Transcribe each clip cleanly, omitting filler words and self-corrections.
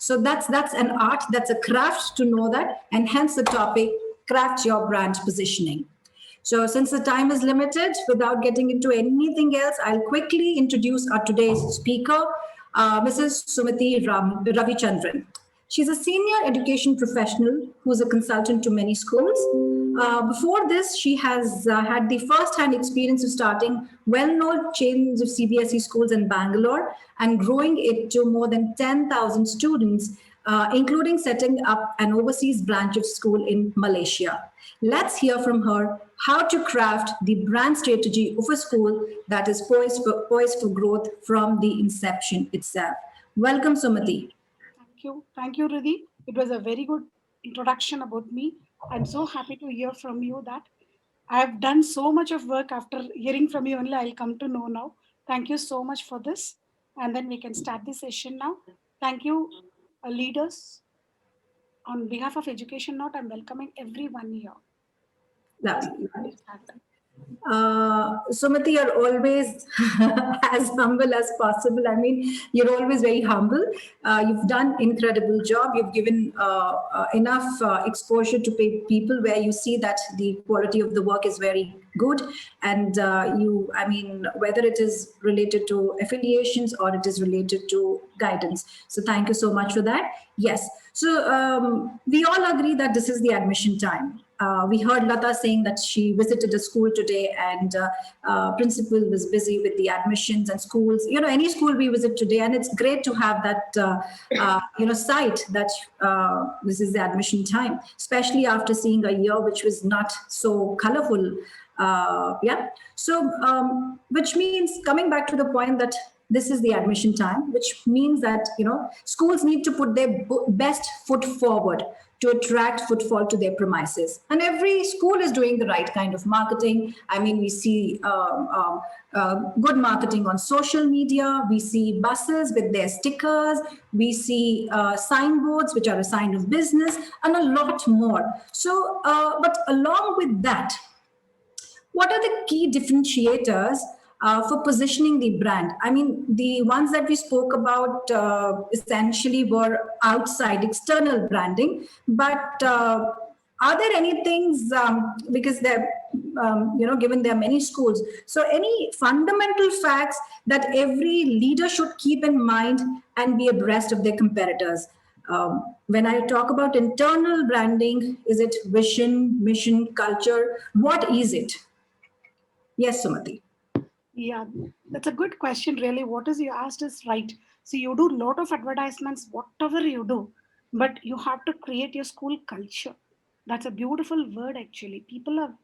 So that's an art, that's a craft to know that, and hence the topic, craft your brand positioning. So, since the time is limited, without getting into anything else, I'll quickly introduce our today's speaker, Mrs. Sumati Ravichandran. She's a senior education professional who's a consultant to many schools. Before this, she has had the first-hand experience of starting well-known chains of CBSE schools in Bangalore and growing it to more than 10,000 students, including setting up an overseas branch of school in Malaysia. Let's hear from her how to craft the brand strategy of a school that is poised for growth from the inception itself. Welcome, Sumati. Thank you. Thank you, Riddhi. It was a very good introduction about me. I'm so happy to hear from you that I have done so much of work after hearing from you only. I'll come to know now. Thank you so much for this. And then we can start the session now. Thank you, leaders. On behalf of Education Note, I'm welcoming everyone here. Lovely. Sumati, you're always as humble as possible. I mean, you're always very humble. You've done incredible job. You've given enough exposure to people where you see that the quality of the work is very good. And I mean, whether it is related to affiliations or it is related to guidance. So thank you so much for that. Yes. So we all agree that this is the admission time. We heard Lata saying that she visited a school today and principal was busy with the admissions and schools. You know, any school we visit today, and it's great to have that, sight that this is the admission time, especially after seeing a year which was not so colorful. So, which means coming back to the point that this is the admission time, which means that, schools need to put their best foot forward to attract footfall to their premises. And every school is doing the right kind of marketing. I mean, we see good marketing on social media. We see buses with their stickers. We see signboards, which are a sign of business, and a lot more. So, but along with that, what are the key differentiators for positioning the brand? I mean, the ones that we spoke about essentially were outside, external branding, but are there any things, because they're, given there are many schools, so any fundamental facts that every leader should keep in mind and be abreast of their competitors? When I talk about internal branding, is it vision, mission, culture? What is it? Yes, Sumati. Yeah, that's a good question, really. What is you asked is right. So you do a lot of advertisements, whatever you do, but you have to create your school culture. That's a beautiful word, actually. People have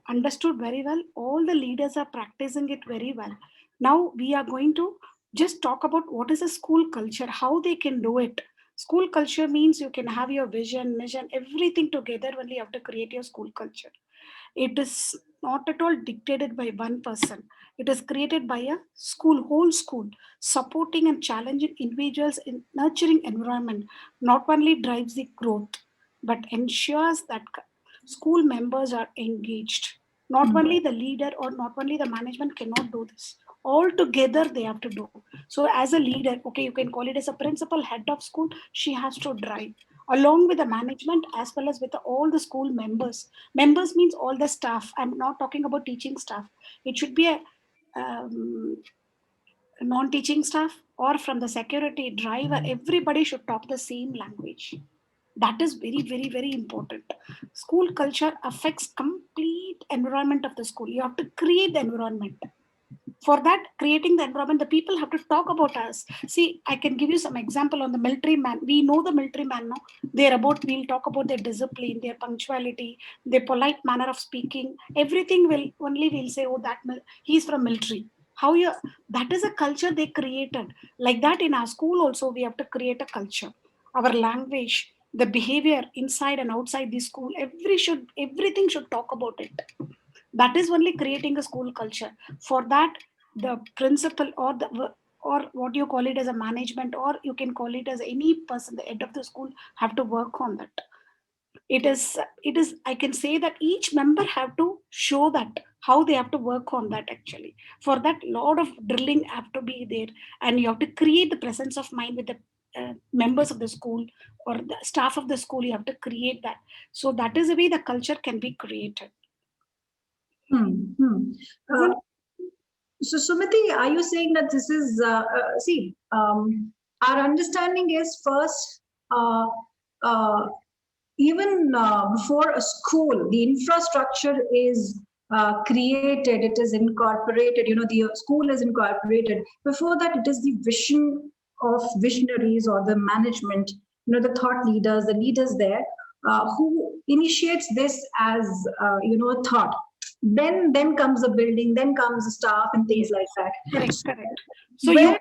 understood very well. All the leaders are practicing it very well. Now we are going to just talk about what is a school culture, how they can do it. School culture means you can have your vision, mission, everything together when you have to create your school culture. It is not at all dictated by one person. It is created by a school, whole school, supporting and challenging individuals in nurturing environment not only drives the growth, but ensures that school members are engaged. Not only the leader or not only the management cannot do this. All together they have to do. So as a leader, okay, you can call it as a principal, head of school, she has to drive along with the management as well as with all the school members. Members means all the staff. I'm not talking about teaching staff. It should be a non-teaching staff or from the security driver. Everybody should talk the same language. That is very, very, very important. School culture affects complete environment of the school. You have to create the environment. For that, creating the environment, the people have to talk about us. See, I can give you some example on the military man. We know the military man now. We'll talk about their discipline, their punctuality, their polite manner of speaking. Everything we'll say, oh, he's from military. That is a culture they created. Like that in our school also, we have to create a culture. Our language, the behavior inside and outside the school, everything should talk about it. That is only creating a school culture. For that, the principal or what you call it as a management, or you can call it as any person, the head of the school, have to work on that. It is I can say that each member have to show that how they have to work on that. Actually, for that, lot of drilling have to be there, and you have to create the presence of mind with the members of the school or the staff of the school. You have to create that. So that is the way the culture can be created. Hmm. Hmm. So, Sumiti, are you saying that this is, our understanding is first, uh, even before a school, the infrastructure is created, it is incorporated, the school is incorporated. Before that, it is the vision of visionaries or the management, the thought leaders, the leaders there, who initiates this as, a thought. Then comes the building, then comes the staff and things like that. Correct, correct. So Where,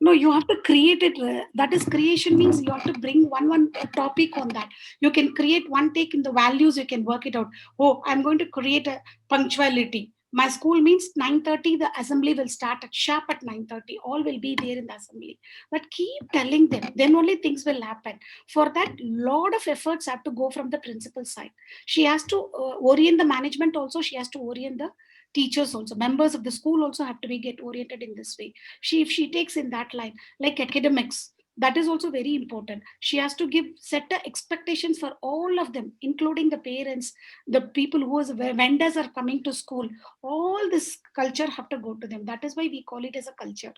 no, you have to create it. That is, creation means you have to bring one topic on that. You can create one take in the values. You can work it out. Oh, I'm going to create a punctuality. My school means 9:30. The assembly will start at sharp at 9:30. All will be there in the assembly. But keep telling them. Then only things will happen. For that, lot of efforts have to go from the principal side. She has to orient the management also. She has to orient the teachers also. Members of the school also have to be get oriented in this way. If she takes in that line, like academics, that is also very important. She has to give set the expectations for all of them, including the parents, the people who is vendors are coming to school. All this culture have to go to them. That is why we call it as a culture.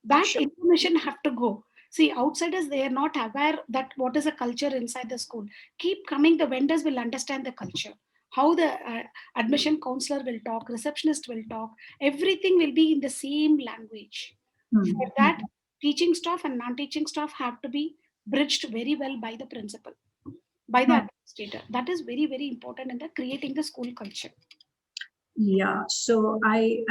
That sure. information have to go. See, outsiders, they are not aware that what is a culture inside the school. Keep coming, the vendors will understand the culture. How the admission counselor will talk, receptionist will talk, everything will be in the same language. For that, teaching staff and non-teaching staff have to be bridged very well by the principal, by the administrator. That is very, very important in the creating the school culture. Yeah, so I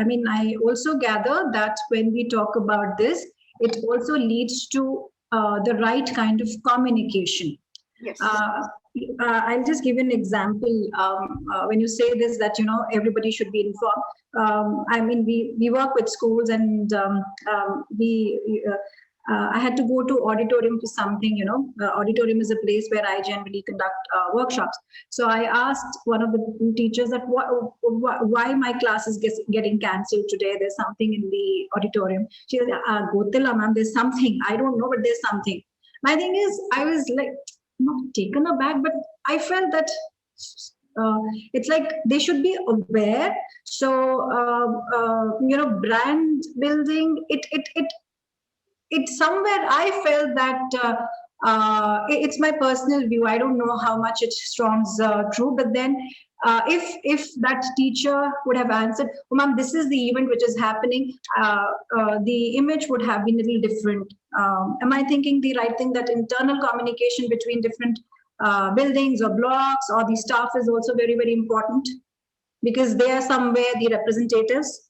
also gather that when we talk about this, it also leads to the right kind of communication. Yes. I'll just give you an example. When you say this, that everybody should be informed. We work with schools, and we. I had to go to auditorium for something. Auditorium is a place where I generally conduct workshops. So I asked one of the teachers that why my class is getting cancelled today. There's something in the auditorium. She said, "Gotila, ma'am, there's something. I don't know, but there's something." My thing is, I was like not taken aback, but I felt that it's like they should be aware. So brand building, it's somewhere I felt that it's my personal view. I don't know how much it strong's true, but then if that teacher would have answered, "Oh, ma'am, this is the event which is happening," the image would have been a little different. Am I thinking the right thing, that internal communication between different buildings or blocks or the staff is also very, very important, because they are somewhere the representatives?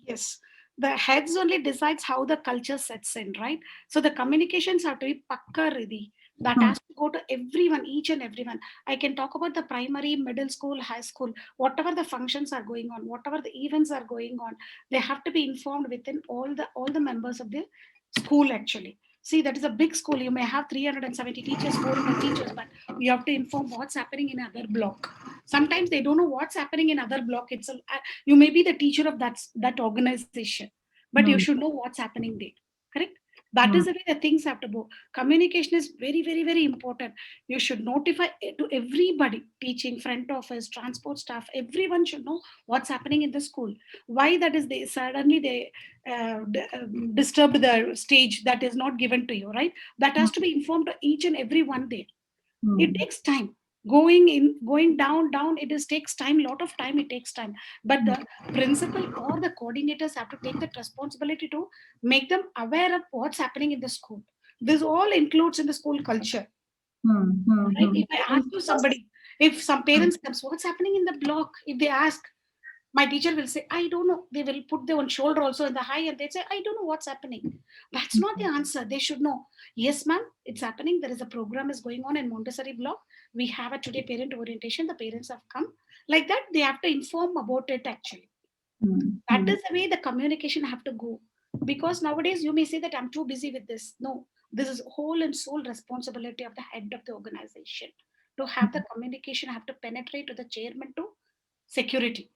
Yes, the heads only decides how the culture sets in, right? So the communications have to be pakka ready. That has to go to everyone, each and everyone. I can talk about the primary, middle school, high school, whatever the functions are going on, whatever the events are going on, they have to be informed within all the members of the school actually. See, that is a big school. You may have 370 teachers, 400 teachers, but you have to inform what's happening in other block. Sometimes they don't know what's happening in other block. You may be the teacher of that organization, but you should know what's happening there. Correct? That is the way the things have to go. Communication is very, very, very important. You should notify to everybody, teaching, front office, transport staff. Everyone should know what's happening in the school. Why that is they suddenly they disturbed the stage that is not given to you, right? That has to be informed to each and every one there. It takes time. Going down, it is takes time, lot of time, it takes time. But the principal or the coordinators have to take that responsibility to make them aware of what's happening in the school. This all includes in the school culture. Right? If I ask you somebody, if some parents comes, what's happening in the block? If they ask, my teacher will say, I don't know. They will put their own shoulder also in the high and they say, I don't know what's happening. That's not the answer. They should know. Yes, ma'am, it's happening. There is a program is going on in Montessori block. We have a today parent orientation. The parents have come. Like that, they have to inform about it actually. That is the way the communication have to go. Because nowadays you may say that I'm too busy with this. No, this is whole and sole responsibility of the head of the organization. To have the communication, have to penetrate to the chairman to security.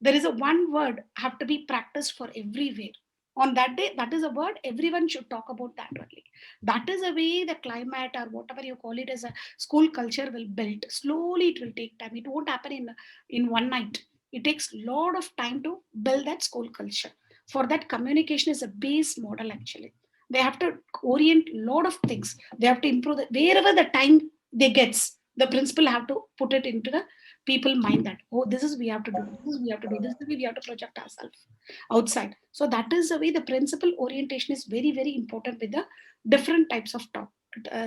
There is a one word have to be practiced for everywhere. On that day, that is a word everyone should talk about that only. That is the way the climate or whatever you call it as a school culture will build. Slowly it will take time. It won't happen in one night. It takes a lot of time to build that school culture. For that, communication is a base model actually. They have to orient a lot of things. They have to improve wherever the time they gets. The principal have to put it into the people mind that, oh, this is we have to do, this is we have to do, this is the way we have to project ourselves outside. So that is the way the principal orientation is very, very important with the different types of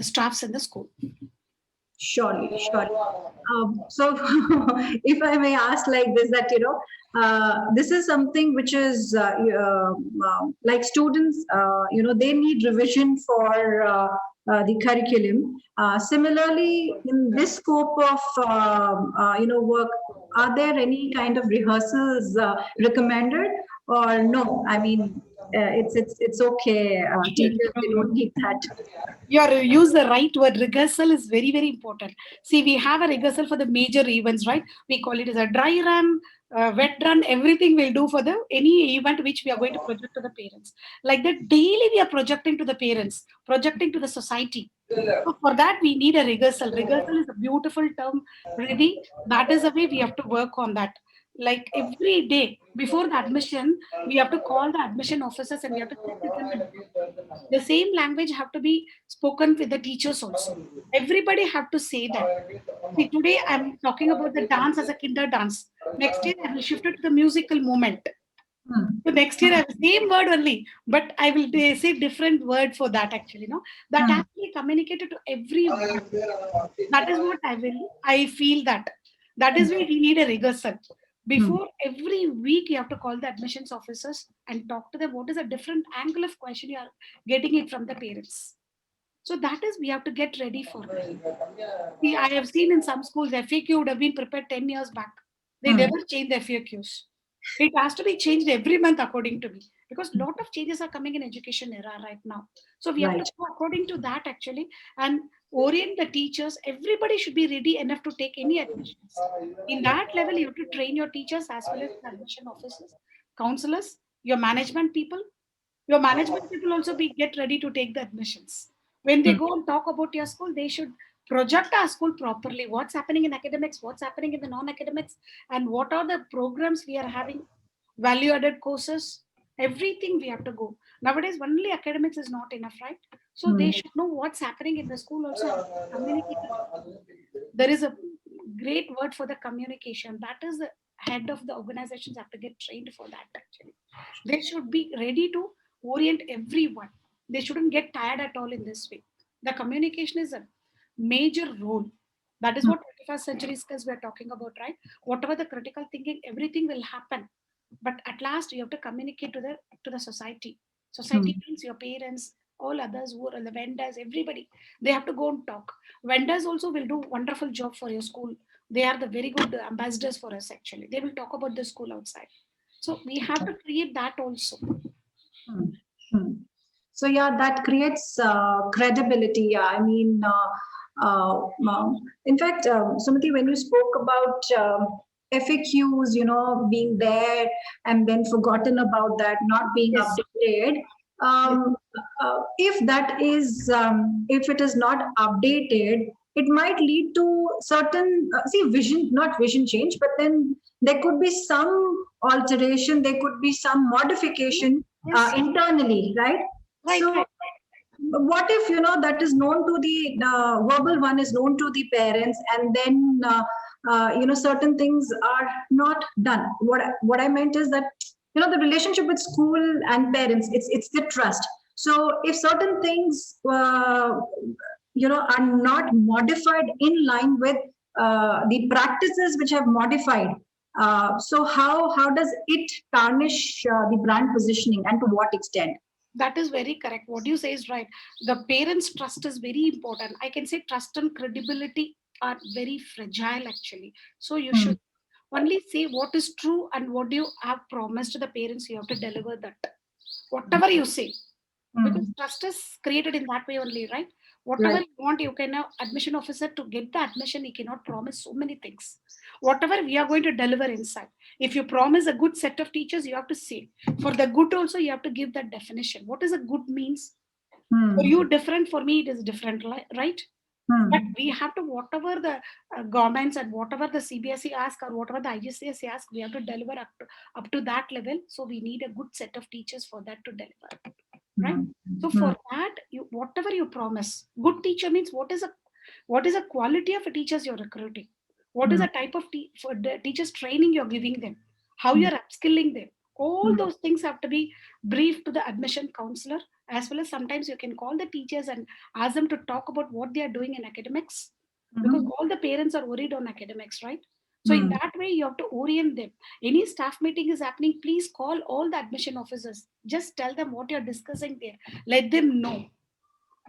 staffs in the school. Surely, surely. So, if I may ask like this, that this is something which is like students, they need revision for the curriculum. Similarly, in this scope of work, are there any kind of rehearsals recommended, or no? I mean, it's okay. Teachers, they don't need that. You are use the right word. Rehearsal is very, very important. See, we have a rehearsal for the major events, right? We call it as a dry run, wet run. Everything we'll do for the any event which we are going to project to the parents. Like that, daily we are projecting to the parents, projecting to the society. So for that, we need a rehearsal. Rehearsal is a beautiful term, really. That is the way we have to work on that. Like every day before the admission, we have to call the admission officers and we have to sit with them and the same language have to be spoken with the teachers also. Everybody have to say that. See, today I'm talking about the dance as a kinder dance. Next year I will shift it to the musical moment. Hmm. So next year I have the same word only, but I will say different word for that actually. No, that Hmm. actually communicated to everyone. That is what I feel that. That is why we need a rehearsal. Hmm. Before every week, you have to call the admissions officers and talk to them. What is a different angle of question you are getting it from the parents? So that is we have to get ready for that. See, I have seen in some schools FAQ would have been prepared 10 years back. They Hmm. never change the FAQs. It has to be changed every month according to me because a lot of changes are coming in education era right now. So we have to Right. go according to that actually and orient the teachers. Everybody should be ready enough to take any admissions. In that level, you have to train your teachers as well as the admission officers, counselors, your management people. Your management people also be get ready to take the admissions. When they Hmm. go and talk about your school, they should project our school properly. What's happening in academics, what's happening in the non-academics, and what are the programs we are having, value-added courses, everything we have to go. Nowadays, only academics is not enough, right? So Hmm. they should know what's happening in the school also and communicate. There is a great word for the communication. That is the head of the organizations have to get trained for that actually. They should be ready to orient everyone. They shouldn't get tired at all in this way. The communication is a major role. That is Hmm. what 21st century skills we're talking about, right? Whatever the critical thinking, everything will happen. But at last, you have to communicate to the society. Society Hmm. means your parents, all others who are the vendors, everybody. They have to go and talk. Vendors also will do wonderful job for your school. They are the very good ambassadors for us actually. They will talk about the school outside. So we have to create that also. Hmm. Hmm. So yeah, that creates credibility. Yeah, I mean, in fact, Sumati, when you spoke about FAQs, being there and then forgotten about that, not being Yes. updated. Yes. If it is not updated, it might lead to certain vision, not vision change, but then there could be some alteration, there could be some Yes. modification Yes. internally, right? Right. So Right. what if that is known to the verbal one is known to the parents, and then certain things are not done. What I meant is that the relationship with school and parents, it's the trust. So if certain things are not modified in line with the practices which have modified, so how does it tarnish the brand positioning, and to what extent? That is very correct. What you say is right. The parents' trust is very important. I can say trust and credibility are very fragile actually. So you Hmm. should only say what is true and what you have promised to the parents. You have to deliver that. Whatever you say. Because Hmm. trust is created in that way only, right? Whatever Right. you want, you can admission officer to get the admission. He cannot promise so many things. Whatever we are going to deliver inside. If you promise a good set of teachers, you have to say. For the good also, you have to give that definition. What is a good means? For Hmm. you, different. For me, it is different, right? But Hmm. we have to, whatever the governments and whatever the CBSE ask or whatever the IGCSE ask, we have to deliver up to that level. So we need a good set of teachers for that to deliver, right? Hmm. So Hmm. for that, you whatever you promise, good teacher means what is a quality of a teachers you're recruiting? What is Hmm. the type of for the teachers training you're giving them? How Hmm. you're upskilling them? All Hmm. those things have to be briefed to the admission counselor, as well as sometimes you can call the teachers and ask them to talk about what they are doing in academics, because Hmm. all the parents are worried on academics, right? So in Hmm. that way, you have to orient them. Any staff meeting is happening, please call all the admission officers. Just tell them what you're discussing there. Let them know.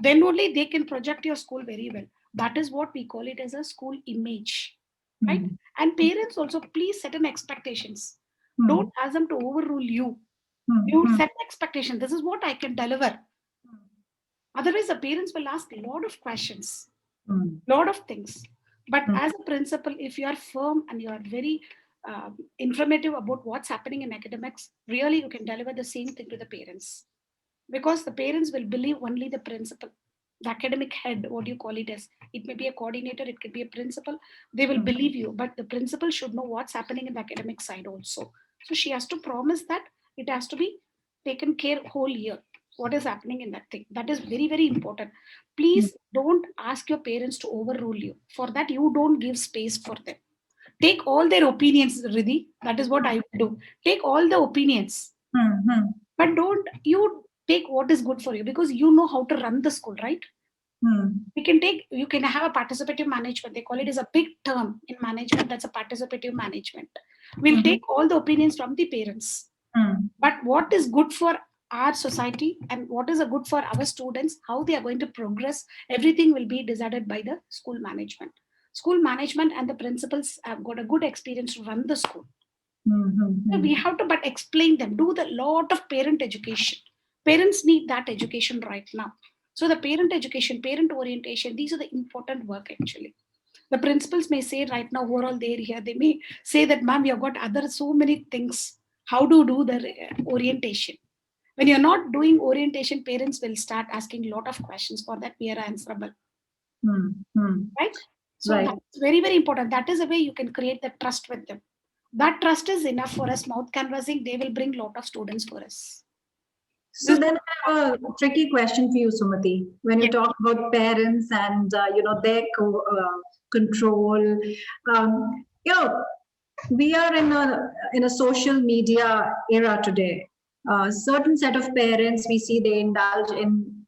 Then only they can project your school very well. That is what we call it as a school image, right? Hmm. And parents also, please set an expectations. Don't Hmm. ask them to overrule you. Hmm. You Hmm. set an expectation. This is what I can deliver. Otherwise, the parents will ask a lot of questions, Hmm. lot of things. But Hmm. as a principal, if you are firm and you are very informative about what's happening in academics, really you can deliver the same thing to the parents, because the parents will believe only the principal, the academic head, what you call it as. It may be a coordinator, it could be a principal. They will Hmm. believe you, but the principal should know what's happening in the academic side also. So she has to promise that it has to be taken care whole year. What is happening in that thing? That is very, very important. Hmm. Please don't ask your parents to overrule you. For that, you don't give space for them. Take all their opinions, Riddhi. That is what I would do. Take all the opinions, Hmm. Hmm. but don't you take what is good for you, because you know how to run the school, right? Hmm. You can have a participative management. They call it as a big term in management. That's a participative management. We'll Hmm. take all the opinions from the parents. Hmm. But what is good for our society and what is a good for our students, how they are going to progress, everything will be decided by the school management. School management and the principals have got a good experience to run the school. Hmm. So Hmm. we have to but explain them, do the lot of parent education. Parents need that education right now. So the parent education, parent orientation, these are the important work actually. The principals may say right now, overall they're here, they may say that, ma'am, we have got other so many things. How to do the orientation? When you're not doing orientation, parents will start asking a lot of questions. For that, we are answerable, Hmm. Hmm. right? So Right. that's very, very important. That is the way you can create the trust with them. That trust is enough for us. Mouth canvassing, they will bring lot of students for us. So This, then I have a tricky question for you, Sumati. When you yeah. talk about parents and their control, you know, we are in a social media era today. Certain set of parents we see they indulge in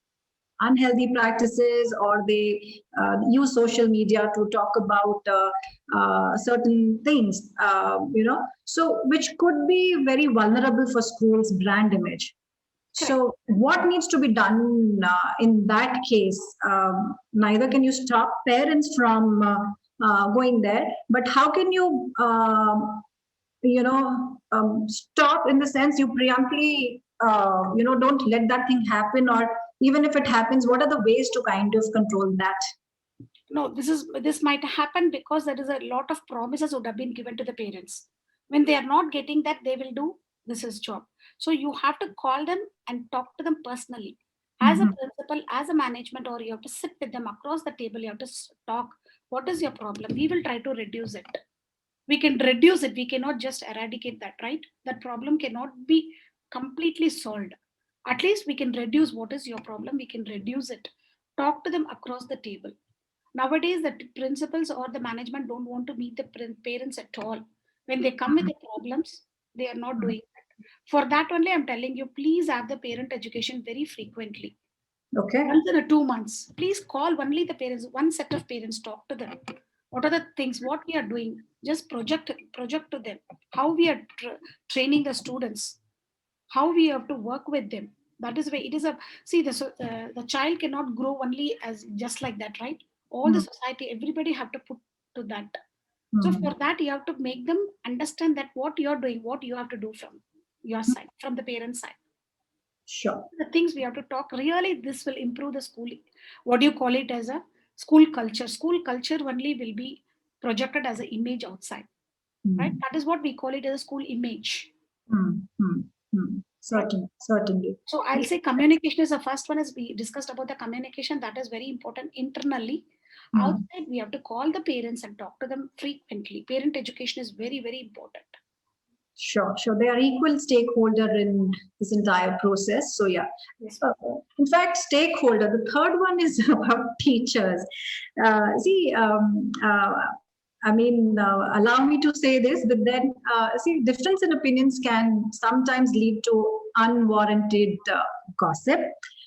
unhealthy practices, or they use social media to talk about certain things, so which could be very vulnerable for schools brand image. Correct. So what needs to be done in that case? Neither can you stop parents from going there, but how can you stop, in the sense you preemptively don't let that thing happen, or even if it happens, what are the ways to kind of control that? No, this might happen because there is a lot of promises would have been given to the parents. When they are not getting that, they will do this is job. So you have to call them and talk to them personally. As a Mhm. principal, as a management, or you have to sit with them across the table, you have to talk. What is your problem? We will try to reduce it. We can reduce it. We cannot just eradicate that, right? That problem cannot be completely solved. At least we can reduce what is your problem. We can reduce it. Talk to them across the table. Nowadays, the principals or the management don't want to meet the parents at all. When they come with the problems, they are not doing that. For that only, I'm telling you, please have the parent education very frequently. Okay. Once in a 2 months, please call only the parents, one set of parents, talk to them. What are the things, what we are doing? Just project to them. How we are training the students, how we have to work with them. That is why it is a see the child cannot grow only as just like that, right? All the Hmm. society, everybody have to put to that. So Hmm. for that, you have to make them understand that what you are doing, what you have to do from your side, from the parent side. Sure. The things we have to talk, really this will improve the school, what do you call it, as a school culture. School culture only will be projected as an image outside, right? Hmm. That is what we call it as a school image, Hmm. Hmm. Hmm. right? Certainly. Certainly. So I'll say communication is the first one, as we discussed about the communication. That is very important internally. Hmm. Outside, we have to call the parents and talk to them frequently. Parent education is very, very important. Sure, sure. They are equal stakeholder in this entire process. So yeah. Yes. Uh, in fact, stakeholder. The third one is about teachers. See, I mean, allow me to say this, but then see, difference in opinions can sometimes lead to unwarranted gossip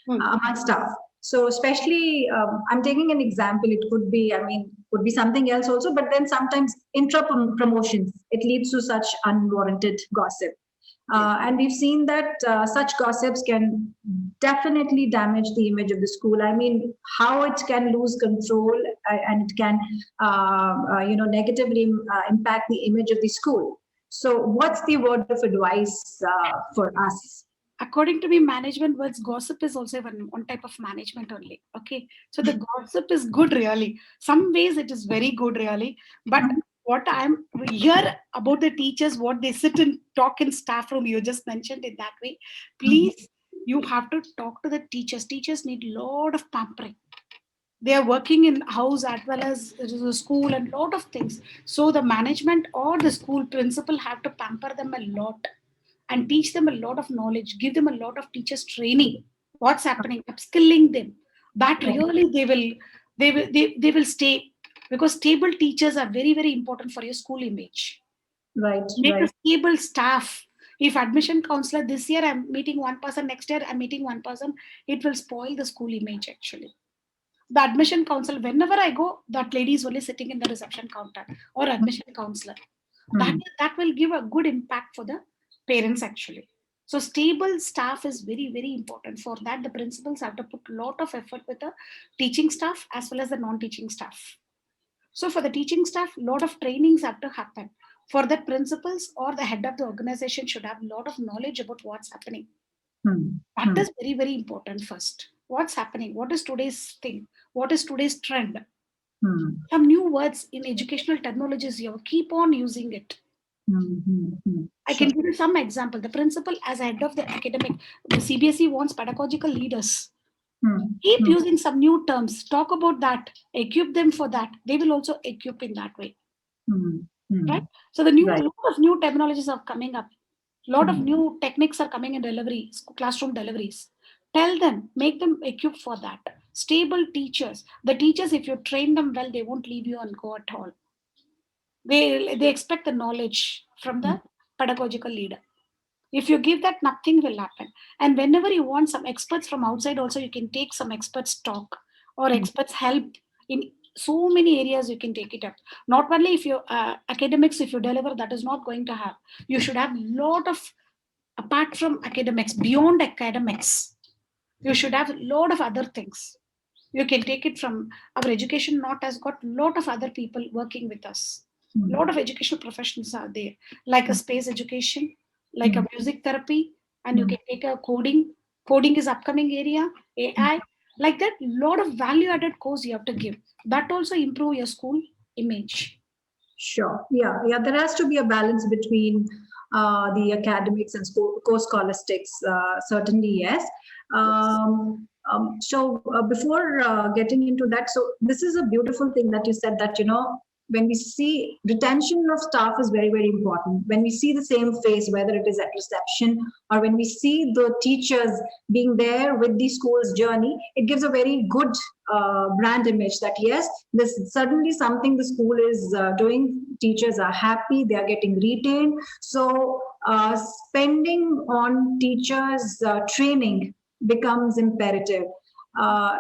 among staff. So especially, I'm taking an example. It could be, I mean, could be something else also. But then sometimes intra promotions, it leads to such unwarranted gossip. Yes. And we've seen that such gossips can definitely damage the image of the school. I mean, how it can lose control and it can, negatively impact the image of the school. So, what's the word of advice for us? According to me, management words, gossip is also one type of management only. Okay. So the gossip is good, really. Some ways it is very good, really. But what I'm here about the teachers, what they sit and talk in staff room, you just mentioned it that way. Please, you have to talk to the teachers. Teachers need a lot of pampering. They are working in house as well as the school and lot of things. So the management or the school principal have to pamper them a lot and teach them a lot of knowledge, give them a lot of teachers training, what's happening, upskilling them. That really they will stay, because stable teachers are very, very important for your school image. Right, Make a right. stable staff. If admission counselor this year I'm meeting one person, next year I'm meeting one person, it will spoil the school image actually. The admission counselor, whenever I go, that lady is only sitting in the reception counter or admission counselor. That, Hmm. that will give a good impact for the parents actually. So stable staff is very, very important. For that, the principals have to put a lot of effort with the teaching staff as well as the non-teaching staff. So for the teaching staff, a lot of trainings have to happen. For the principals or the head of the organization should have a lot of knowledge about what's happening. Hmm. That Hmm. is very, very important first. What's happening? What is today's thing? What is today's trend? Hmm. Some new words in educational terminologies, you keep on using it. Hmm. Hmm. Hmm. I can Sure. give you some example. The principal, as head of the academic, the CBSE wants pedagogical leaders. Hmm. Keep Hmm. using some new terms. Talk about that. Equip them for that. They will also equip in that way, Hmm. right? Hmm. So the new Right. lot of new terminologies are coming up. Lot of Hmm. new techniques are coming in delivery, classroom deliveries. Tell them, make them equipped for that. Stable teachers. The teachers, if you train them well, they won't leave you and go at all. They expect the knowledge from Hmm. the pedagogical leader. If you give that, nothing will happen. And whenever you want some experts from outside also, you can take some experts talk or Hmm. experts help in so many areas. You can take it up. Not only if you academics, if you deliver, that is not going to have. You should have lot of, apart from academics, beyond academics, you should have a lot of other things. You can take it from our education not has got lot of other people working with us. Lot Hmm. of educational professions are there, like a space education, like a Hmm. music therapy, and you Hmm. can take a coding. Coding is upcoming area, AI, like that. Lot of value added course you have to give. That also improve your school image. Sure. Yeah. Yeah. There has to be a balance between the academics and co-scholastics. Certainly, yes. Yes. Before getting into that, so this is a beautiful thing that you said that, when we see retention of staff is very, very important. When we see the same face, whether it is at reception or when we see the teachers being there with the school's journey, it gives a very good brand image that yes, this is certainly something the school is doing. Teachers are happy, they are getting retained. So spending on teachers training becomes imperative. uh,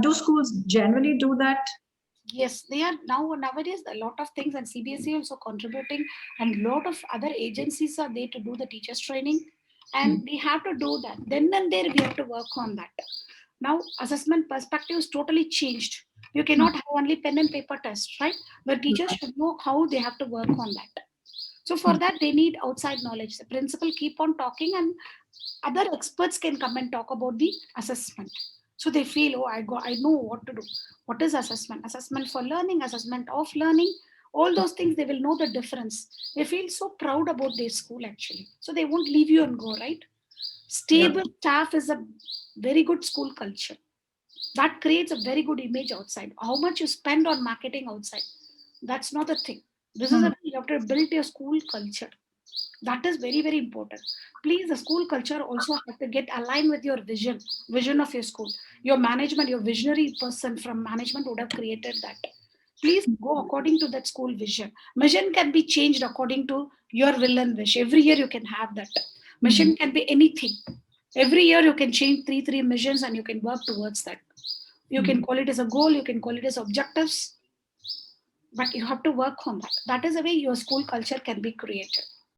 do schools generally do that? Yes, they are nowadays a lot of things, and CBSE also contributing, and lot of other agencies are there to do the teachers training, Hmm. and we have to do that. Then and there we have to work on that. Now assessment perspective is totally changed. You cannot have only pen and paper test, right? The teachers Right. should know how they have to work on that. So for that, they need outside knowledge. The principal keep on talking, and other experts can come and talk about the assessment. So they feel, oh, I know what to do. What is assessment? Assessment for learning, assessment of learning, all those things, they will know the difference. They feel so proud about their school actually. So they won't leave you and go, right? Yeah. Stable staff is a very good school culture. That creates a very good image outside. How much you spend on marketing outside, that's not the thing. This is Hmm. a, you have to build your school culture. That is very, very important. Please, the school culture also have to get aligned with your vision of your school. Your management, your visionary person from management would have created that. Please go according to that school vision. Mission can be changed according to your will and wish. Every year you can have that. Mission can be anything. Every year you can change three missions and you can work towards that. You can call it as a goal, you can call it as objectives, but you have to work on that. That is the way your school culture can be created.